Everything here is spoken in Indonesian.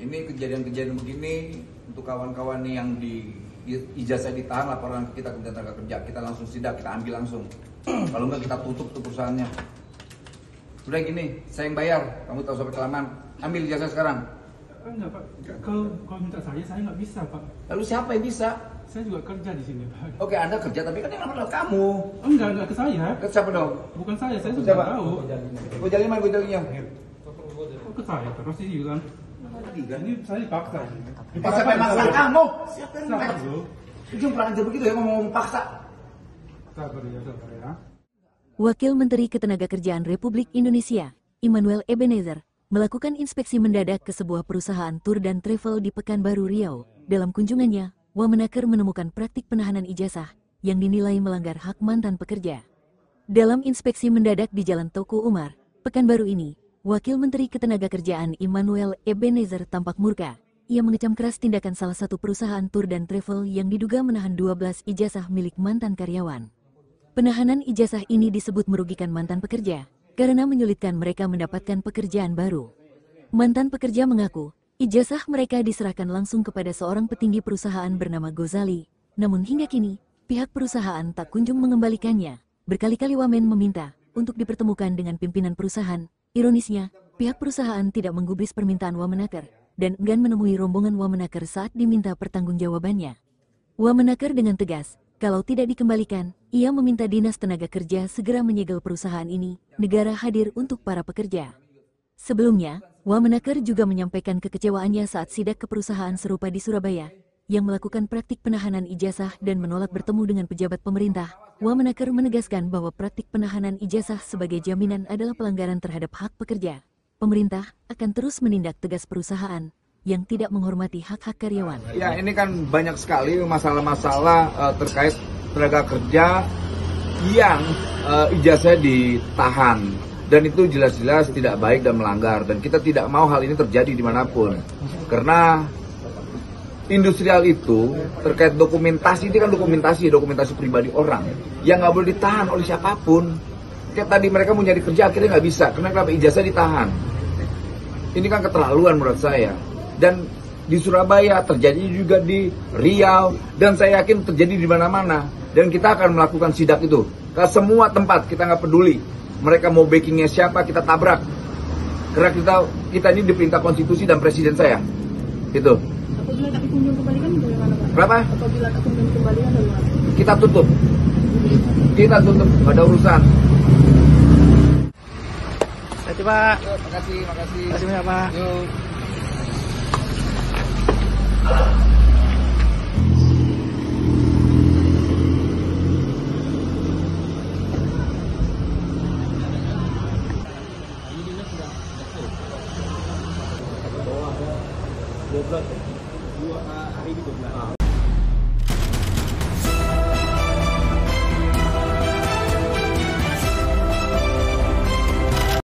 Ini kejadian-kejadian begini untuk kawan-kawan yang di ijazah ditahan, laporan ke kita Kementerian Tenaga Kerja, kita langsung sidak, kita ambil langsung. Kalau enggak kita tutup tuh perusahaannya. Udah gini, saya yang bayar, kamu tahu sampai kelamaan. Ambil ijazah sekarang. Enggak Pak, kalau minta saya nggak bisa Pak. Lalu siapa yang bisa? Saya juga kerja di sini Pak. Oke, Anda kerja tapi kan yang lamar kamu. Enggak ke saya. Ke siapa dong? Bukan saya sudah Siapa? tahu. Gue jalin mana gue jalinnya? Kok ke saya terus sih bilang. Ini saya dipaksa. Dipaksa apa masalah kamu? Sabar bro. Itu yang pernah begitu ya ngomong paksa. Sabar ya. Wakil Menteri Ketenagakerjaan Republik Indonesia, Immanuel Ebenezer, melakukan inspeksi mendadak ke sebuah perusahaan tur dan travel di Pekanbaru Riau. Dalam kunjungannya, Wamenaker menemukan praktik penahanan ijazah yang dinilai melanggar hak mantan pekerja. Dalam inspeksi mendadak di Jalan Toko Umar, Pekanbaru ini, Wakil Menteri Ketenagakerjaan Immanuel Ebenezer tampak murka. Ia mengecam keras tindakan salah satu perusahaan tur dan travel yang diduga menahan 12 ijazah milik mantan karyawan. Penahanan ijazah ini disebut merugikan mantan pekerja karena menyulitkan mereka mendapatkan pekerjaan baru. Mantan pekerja mengaku, ijazah mereka diserahkan langsung kepada seorang petinggi perusahaan bernama Gozali. Namun hingga kini, pihak perusahaan tak kunjung mengembalikannya. Berkali-kali Wamen meminta untuk dipertemukan dengan pimpinan perusahaan. Ironisnya, pihak perusahaan tidak menggubris permintaan Wamenaker dan enggan menemui rombongan Wamenaker saat diminta pertanggungjawabannya. Wamenaker dengan tegas, kalau tidak dikembalikan, ia meminta Dinas Tenaga Kerja segera menyegel perusahaan ini, negara hadir untuk para pekerja. Sebelumnya, Wamenaker juga menyampaikan kekecewaannya saat sidak ke perusahaan serupa di Surabaya, yang melakukan praktik penahanan ijazah dan menolak bertemu dengan pejabat pemerintah. Wamenaker menegaskan bahwa praktik penahanan ijazah sebagai jaminan adalah pelanggaran terhadap hak pekerja. Pemerintah akan terus menindak tegas perusahaan yang tidak menghormati hak-hak karyawan. Ya, ini kan banyak sekali masalah-masalah terkait tenaga kerja yang ijazah ditahan. Dan itu jelas-jelas tidak baik dan melanggar. Dan kita tidak mau hal ini terjadi dimanapun. Karena industrial itu terkait dokumentasi, ini kan dokumentasi pribadi orang yang nggak boleh ditahan oleh siapapun. Kayak tadi mereka mau nyari kerja akhirnya nggak bisa, kenapa ijazah ditahan? Ini kan keterlaluan menurut saya. Dan di Surabaya terjadi juga di Riau, dan saya yakin terjadi di mana-mana. Dan kita akan melakukan sidak itu ke semua tempat, kita nggak peduli. Mereka mau backingnya siapa, kita tabrak. Karena kita ini diperintah konstitusi dan presiden saya. Itu. Apabila tak kunjung kembalikan bagaimana Pak? Berapa? Apabila tak kunjung kembalikan bagaimana? Kita tutup, nggak ada urusan. Terima kasih Pak. Makasih. Terima kasih banyak Pak. Yuk. Hari ini 12.